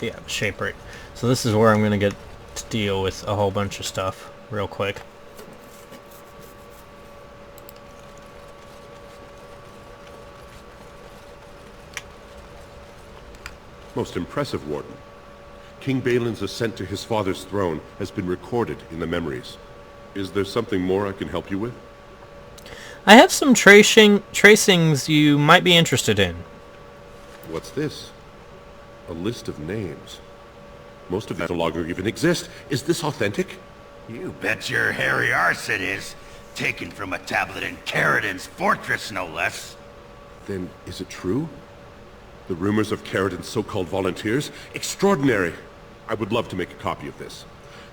Yeah, shape rate. So this is where I'm going to get to deal with a whole bunch of stuff real quick. Most impressive, Warden. King Balin's ascent to his father's throne has been recorded in the memories. Is there something more I can help you with? I have some tracings you might be interested in. What's this? A list of names. Most of these no longer even exist. Is this authentic? You bet your hairy arse it is. Taken from a tablet in Caridin's fortress, no less. Then is it true? The rumors of Caridin's so-called volunteers? Extraordinary! I would love to make a copy of this.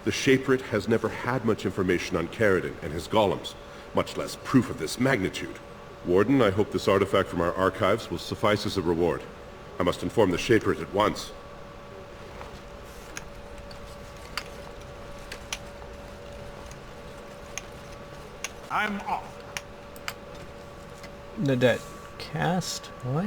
The Shaperate has never had much information on Caridin and his golems, much less proof of this magnitude. Warden, I hope this artifact from our archives will suffice as a reward. I must inform the Shaperate at once. I'm off. The dead cast? What?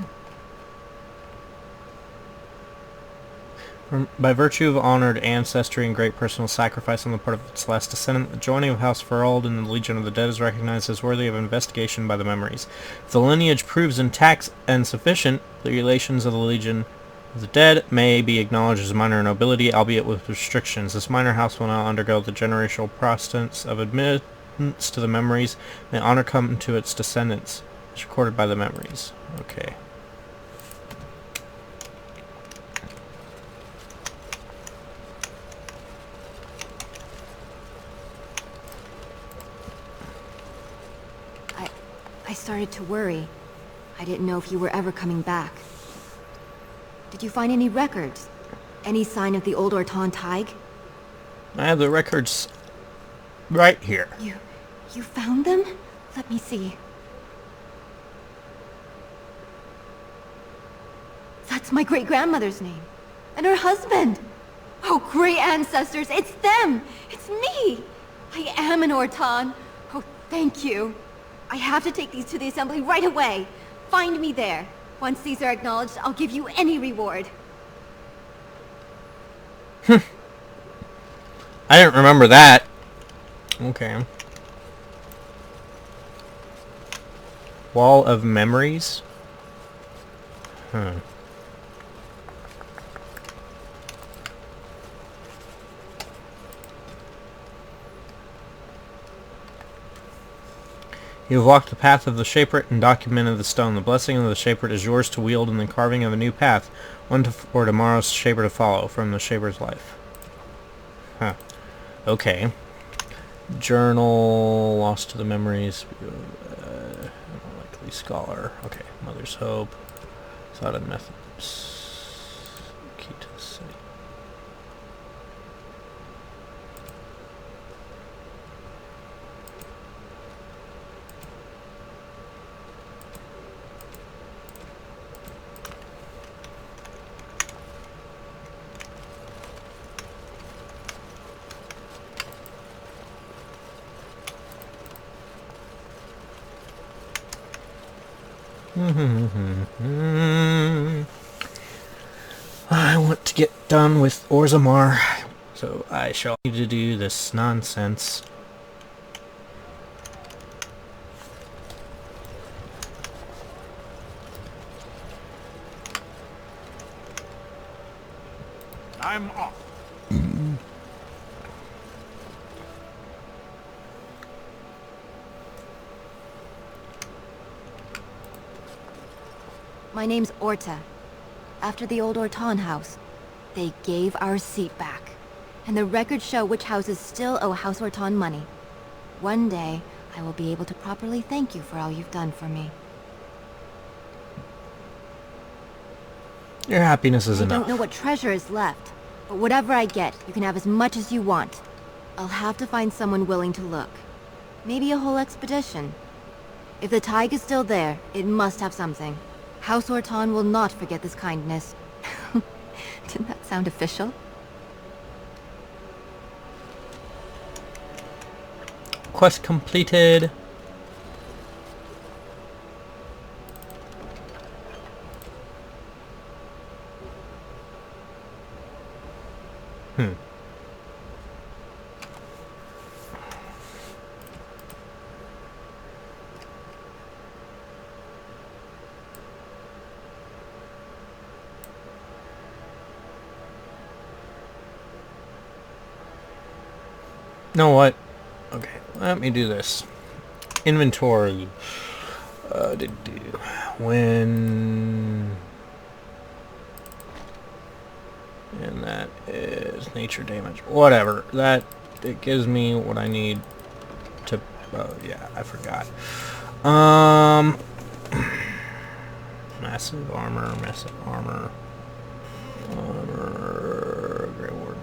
By virtue of honored ancestry and great personal sacrifice on the part of its last descendant, the joining of House Ferald in the Legion of the Dead is recognized as worthy of investigation by the memories. If the lineage proves intact and sufficient, the relations of the Legion of the Dead may be acknowledged as minor nobility, albeit with restrictions. This minor house will now undergo the generational process of admittance to the memories. May honor come to its descendants, as recorded by the memories. Okay. I started to worry. I didn't know if you were ever coming back. Did you find any records? Any sign of the old Morton Tag? I have the records right here. You found them? Let me see. That's my great-grandmother's name. And her husband! Oh, great ancestors, it's them! It's me! I am an Morton. Oh, thank you. I have to take these to the assembly right away. Find me there. Once these are acknowledged, I'll give you any reward. I didn't remember that. Okay. Wall of Memories? You have walked the path of the Shaperate and documented the stone. The blessing of the Shaperate is yours to wield in the carving of a new path, one for tomorrow's Shaper to follow, from the Shaper's life. Huh. Okay. Journal, lost to the memories, unlikely scholar. Okay, Mother's Hope, thought and methods, key to the city. I want to get done with Orzammar, so I shall need to do this nonsense. I'm off. My name's Horta. After the old Morton house, they gave our seat back. And the records show which houses still owe House Morton money. One day, I will be able to properly thank you for all you've done for me. Your happiness is enough. I don't know what treasure is left, but whatever I get, you can have as much as you want. I'll have to find someone willing to look. Maybe a whole expedition. If the Tag is still there, it must have something. House Morton will not forget this kindness. Didn't that sound official? Quest completed. Know what? Okay, let me do this. Inventory. When... And that is nature damage. Whatever. It gives me what I need to... Oh, yeah, I forgot. Massive armor, Grey Warden.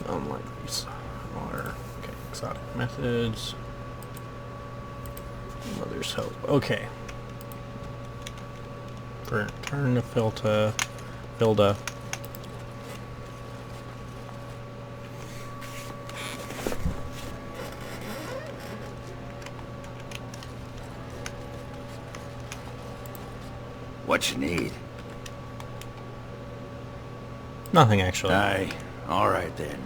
Unlike these water. Okay, exotic methods. Mother's hope. Okay. Turn to Filda. What you need? Nothing, actually. Aye. All right, then.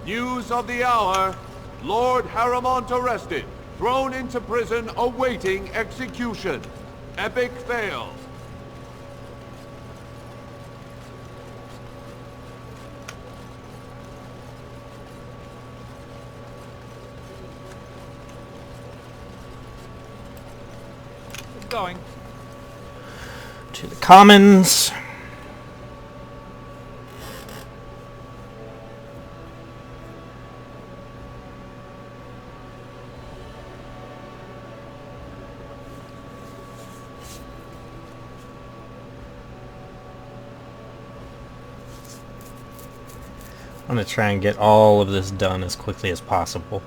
News of the hour. Lord Harrimont arrested. Thrown into prison awaiting execution. Epic fail. Going to the commons. I'm going to try and get all of this done as quickly as possible.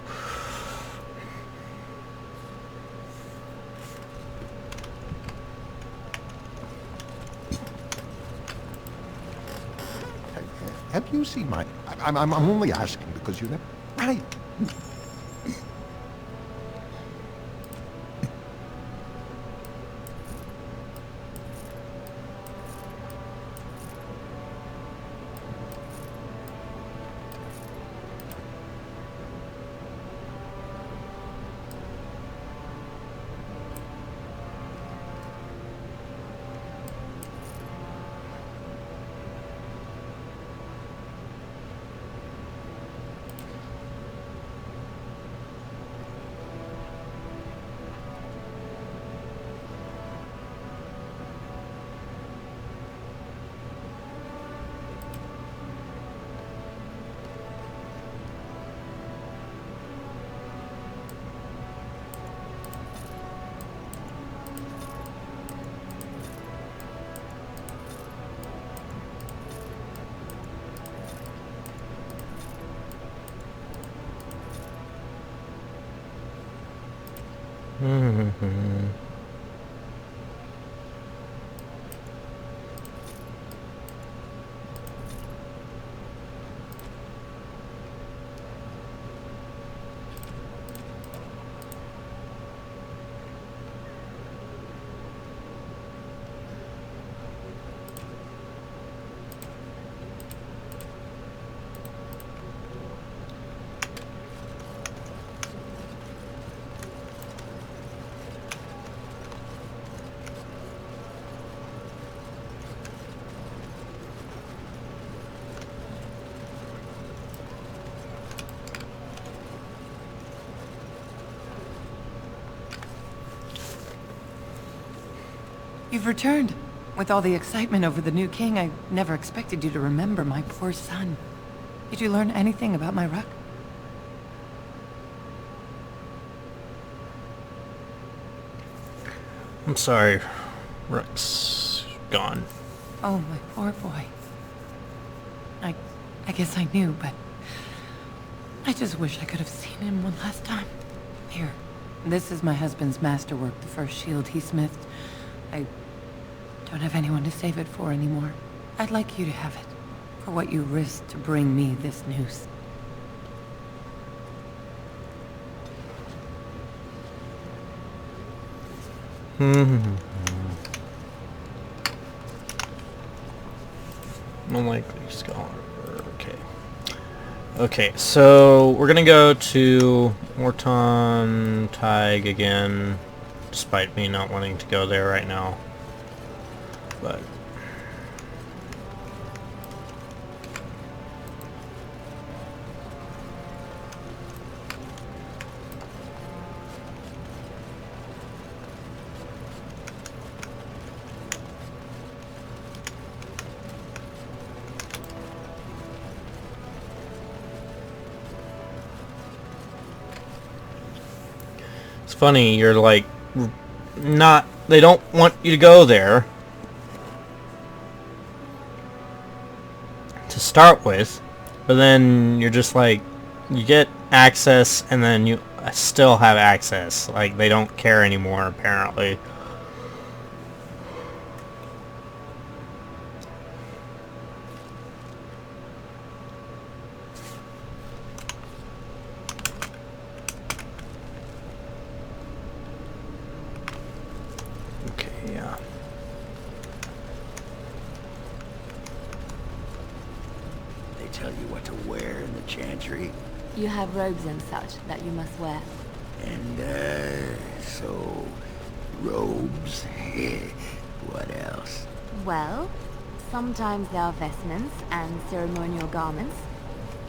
Have you seen my... I'm only asking because you never... Right. You've returned. With all the excitement over the new king, I never expected you to remember my poor son. Did you learn anything about my ruck? I'm sorry. Rook's gone. Oh, my poor boy. I guess I knew, but I just wish I could have seen him one last time. Here, this is my husband's masterwork, the first shield he smithed. I don't have anyone to save it for anymore. I'd like you to have it, for what you risked to bring me this news. Unlikely scholar. Okay. Okay, so we're gonna go to Morton Tag again, despite me not wanting to go there right now. But it's funny, you're like, not, they don't want you to go there to start with, but then you're just like, you get access and then you still have access. Like, they don't care anymore, apparently. Tell you what to wear in the chantry. You have robes and such that you must wear. And, so... robes? What else? Well, sometimes there are vestments and ceremonial garments.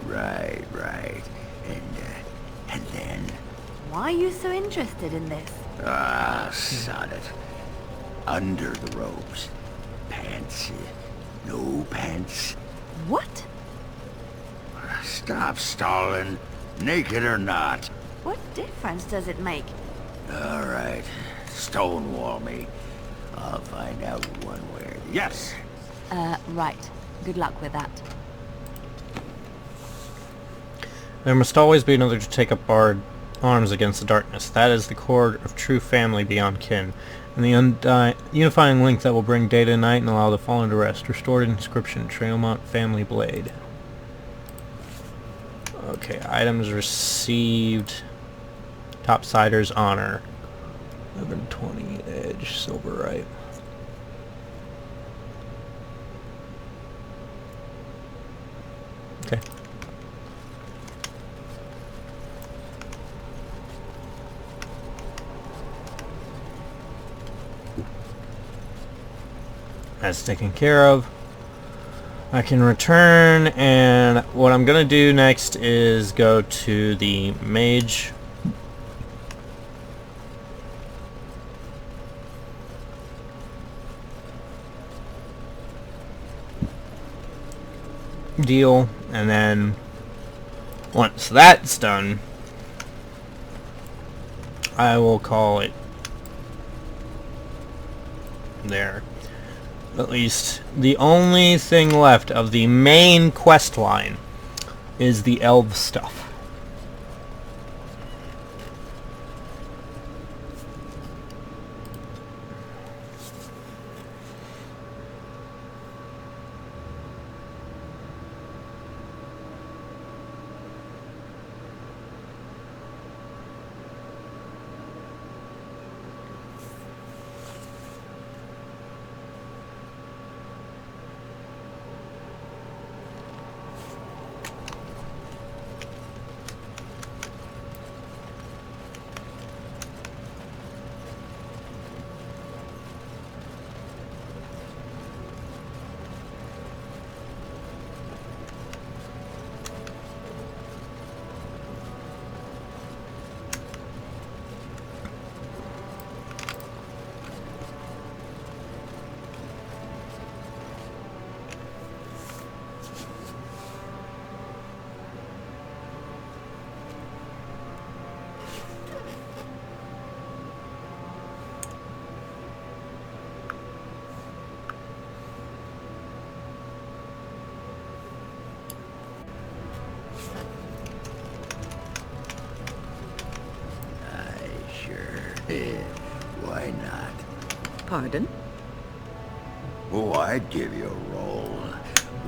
Right. And then? Why are you so interested in this? Ah, sod it. Under the robes. Pants. No pants. What? Stop stalling. Naked or not. What difference does it make? All right. Stonewall me. I'll find out one way or the... Yes! Right. Good luck with that. There must always be another to take up our arms against the darkness. That is the cord of true family beyond kin, and the unifying link that will bring day to night and allow the fallen to rest. Restored inscription, Tremont family blade. Okay, items received. Topsider's honor. 1120 edge, silverite. Okay. That's taken care of. I can return, and what I'm gonna do next is go to the mage deal, and then once that's done, I will call it there. At least the only thing left of the main quest line is the elf stuff. Pardon? Oh, I'd give you a roll.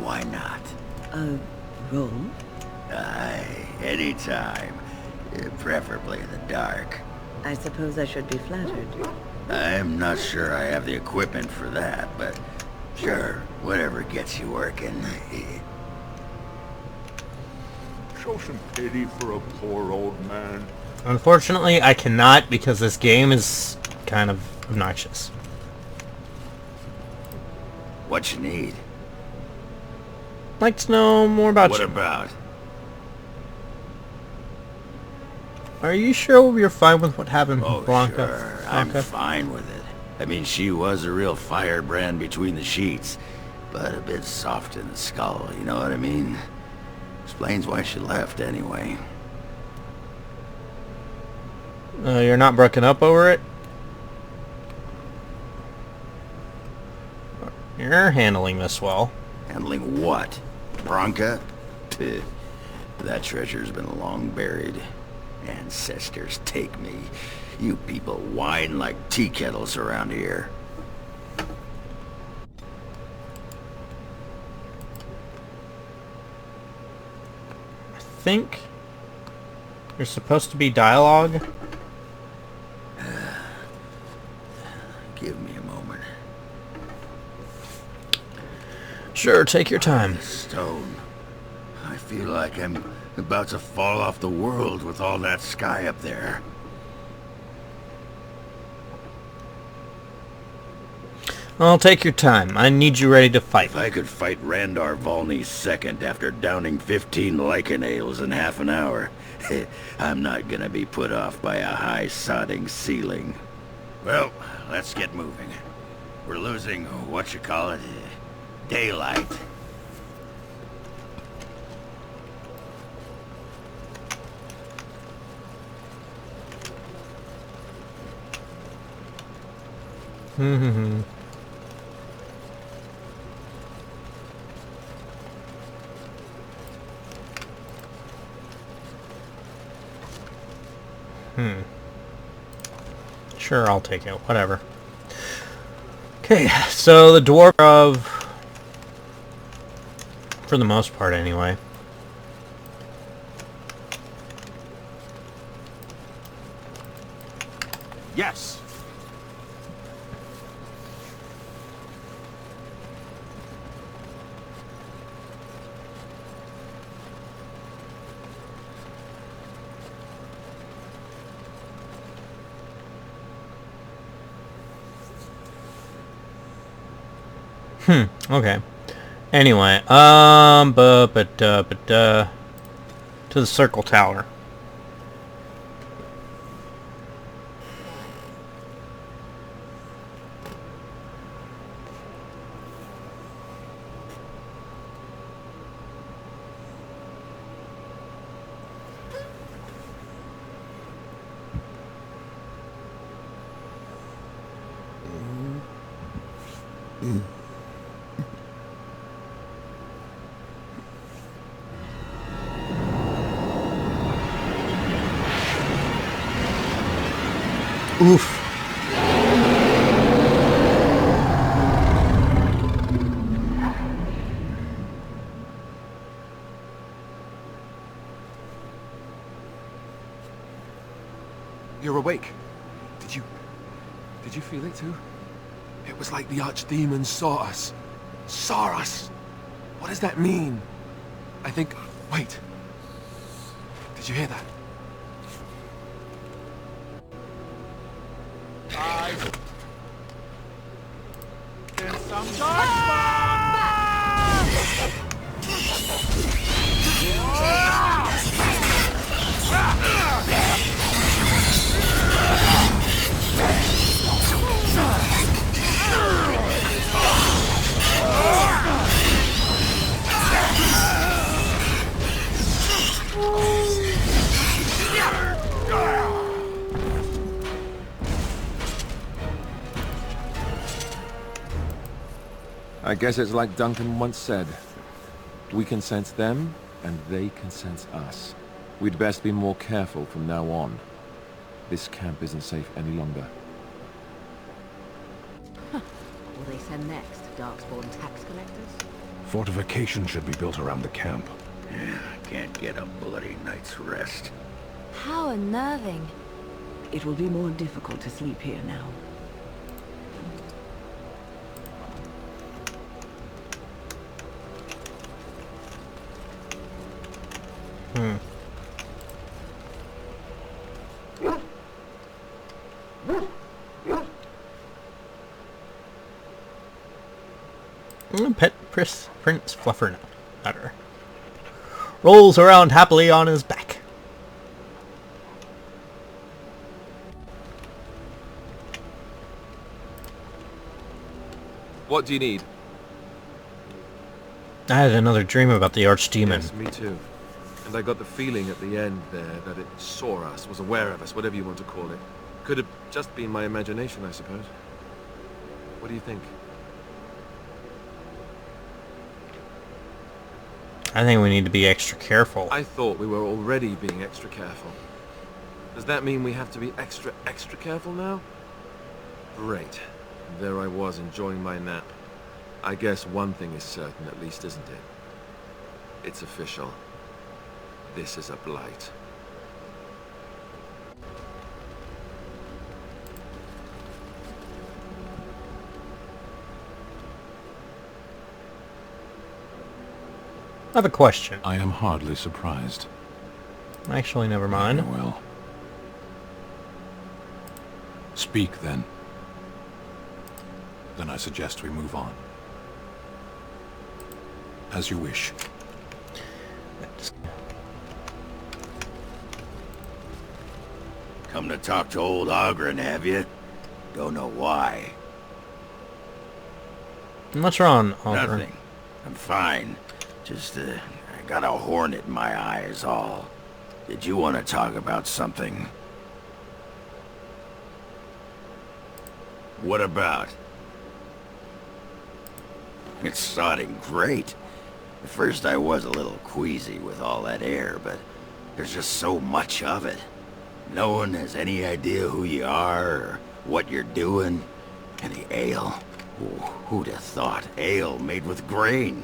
Why not? A roll? Aye, anytime. Preferably in the dark. I suppose I should be flattered. I'm not sure I have the equipment for that, but sure, whatever gets you working. Show some pity for a poor old man. Unfortunately, I cannot because this game is kind of obnoxious. What you need? I'd like to know more about What you. about? Are you sure you're fine with what happened with Oh, Branka? sure. I'm Branka? fine with it. I mean, she was a real firebrand between the sheets, but a bit soft in the skull, you know what I mean? Explains why she left, anyway. You're not broken up over it? You're handling this well. Handling what? Branka? Pih. That treasure's been long buried. Ancestors take me. You people whine like tea kettles around here. I think you're supposed to be dialogue. Give me a moment. Sure, take your time. Stone. I feel like I'm about to fall off the world with all that sky up there. I'll take your time. I need you ready to fight. If I could fight Randar Volney's second after downing 15 lichen ales in half an hour, I'm not gonna be put off by a high sodding ceiling. Well, let's get moving. We're losing, daylight. Sure, I'll take it. Whatever. Okay, so the dwarf of... for the most part, anyway. Yes. Okay. Anyway, to the circle tower. Oof. You're awake. Did you feel it too? It was like the archdemons saw us. Saw us! What does that mean? I think... Wait. Did you hear that? In some dark spot! I guess it's like Duncan once said. We can sense them, and they can sense us. We'd best be more careful from now on. This camp isn't safe any longer. will they send next? Darkspawn tax collectors? Fortification should be built around the camp. Yeah, can't get a bloody night's rest. How unnerving. It will be more difficult to sleep here now. Pet Prince Fluffernutter rolls around happily on his back. What do you need? I had another dream about the archdemon. Yes, me too. And I got the feeling at the end there that it saw us, was aware of us, whatever you want to call it. Could have just been my imagination, I suppose. What do you think? I think we need to be extra careful. I thought we were already being extra careful. Does that mean we have to be extra careful now? Great. There I was, enjoying my nap. I guess one thing is certain at least, isn't it? It's official. This is a blight. I have a question. I am hardly surprised. Actually, never mind. Very well. Speak, then. Then I suggest we move on. As you wish. Come to talk to old Ogren, have you? Don't know why. What's wrong, Oliver? Nothing. I'm fine. Just, I got a hornet in my eye is all. Did you want to talk about something? What about? It's sodding great. At first I was a little queasy with all that air, but there's just so much of it. No one has any idea who you are or what you're doing. And the ale. Ooh, who'd have thought ale made with grain?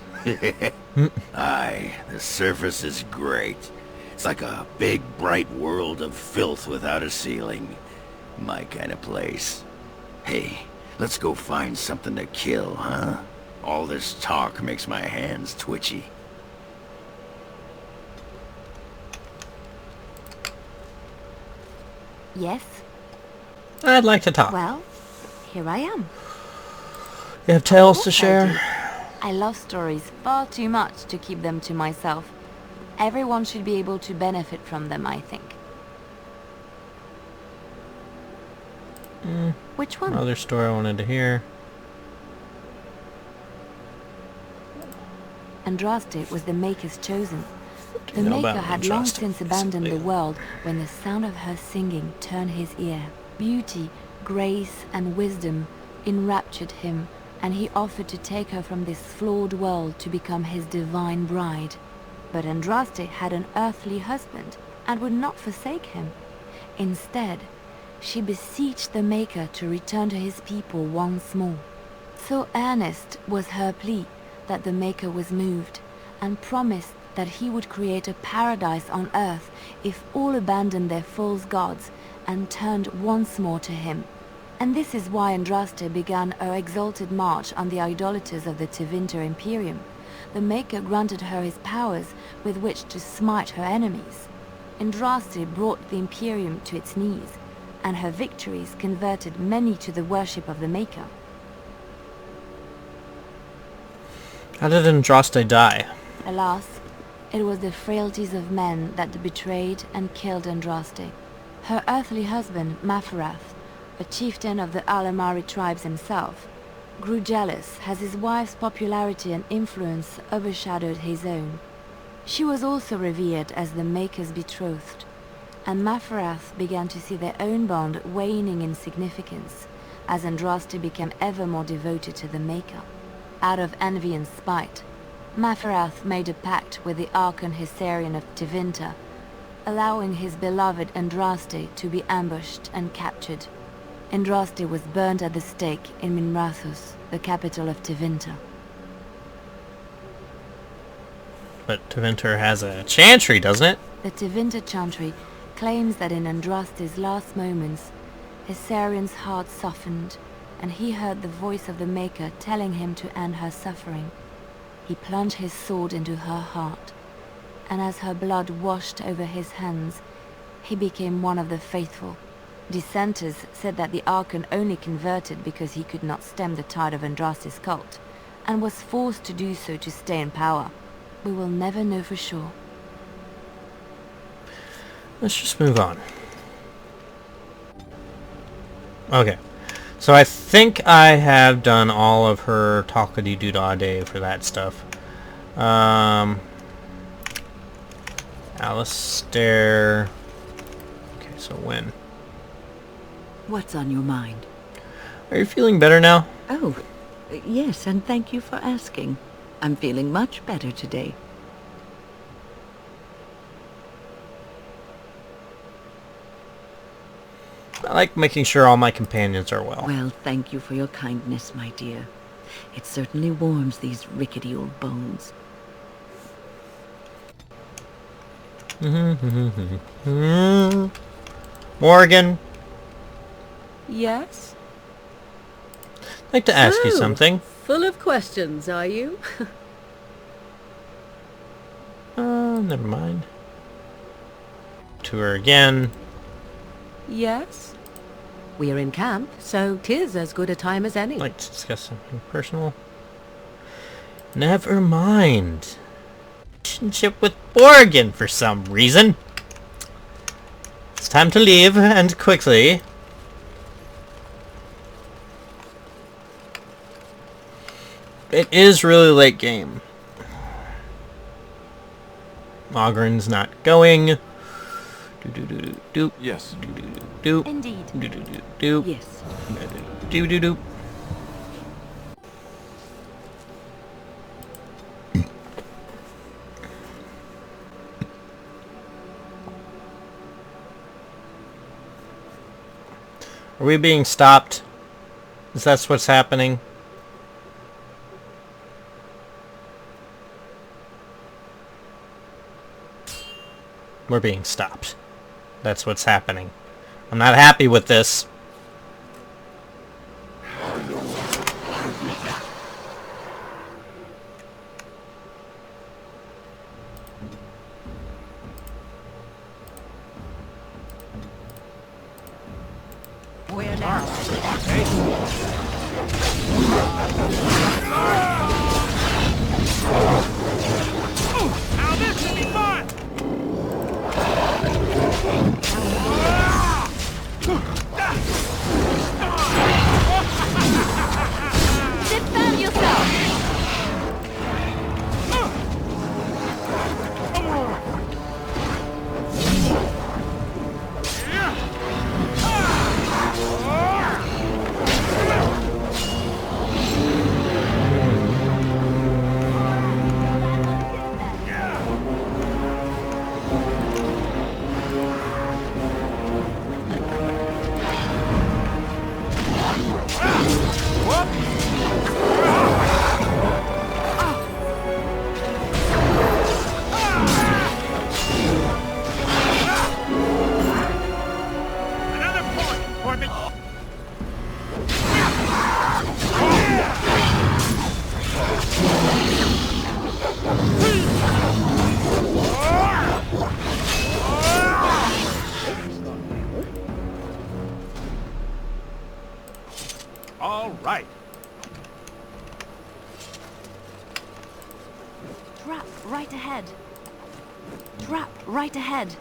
Aye, the surface is great. It's like a big, bright world of filth without a ceiling. My kind of place. Hey, let's go find something to kill, huh? All this talk makes my hands twitchy. Yes? I'd like to talk. Well, here I am. You have tales to Of course I do. share? I love stories far too much to keep them to myself. Everyone should be able to benefit from them, I think. Which one? Another story I wanted to hear. Andraste was the Maker's chosen. The know about Maker had long Andraste, since abandoned the basically? world when the sound of her singing turned his ear. Beauty, grace, and wisdom enraptured him, and he offered to take her from this flawed world to become his divine bride. But Andraste had an earthly husband and would not forsake him. Instead, she beseeched the Maker to return to his people once more. So earnest was her plea that the Maker was moved, and promised that he would create a paradise on earth if all abandoned their false gods and turned once more to him. And this is why Andraste began her exalted march on the idolaters of the Tevinter Imperium. The Maker granted her his powers with which to smite her enemies. Andraste brought the Imperium to its knees, and her victories converted many to the worship of the Maker. How did Andraste die? Alas, it was the frailties of men that betrayed and killed Andraste. Her earthly husband, Maferath, a chieftain of the Alamari tribes himself, grew jealous as his wife's popularity and influence overshadowed his own. She was also revered as the Maker's betrothed, and Maferath began to see their own bond waning in significance as Andraste became ever more devoted to the Maker. Out of envy and spite, Maferath made a pact with the Archon Hysarian of Tevinter, allowing his beloved Andraste to be ambushed and captured. Andraste was burned at the stake in Minrathous, the capital of Tevinter. But Tevinter has a chantry, doesn't it? The Tevinter chantry claims that in Andraste's last moments, Hysarian's heart softened, and he heard the voice of the Maker telling him to end her suffering. He plunged his sword into her heart, and as her blood washed over his hands, he became one of the faithful. Dissenters said that the Archon only converted because he could not stem the tide of Andraste's cult, and was forced to do so to stay in power. We will never know for sure. Let's just move on. Okay. So I think I have done all of her talkity-doo-dah-day for that stuff. Alistair. Okay, so when? What's on your mind? Are you feeling better now? Oh, yes, and thank you for asking. I'm feeling much better today. I like making sure all my companions are well. Well, thank you for your kindness, my dear. It certainly warms these rickety old bones. Morgan, Yes? I'd like to ask you something. Full of questions, are you? Never mind. To her again. Yes? We're in camp, so 'tis as good a time as any. I'd like to discuss something personal. Never mind. Relationship with Morgan for some reason. It's time to leave, and quickly. It is really late game. Ogren's not going. Do. Yes. Do. Indeed. Do. Yes. Do. Are we being stopped? Is that what's happening? We're being stopped. That's what's happening. I'm not happy with this. Where now? Now this will be fun! Defend yourself! Another point for the... All right. Trap right ahead. Trap right ahead.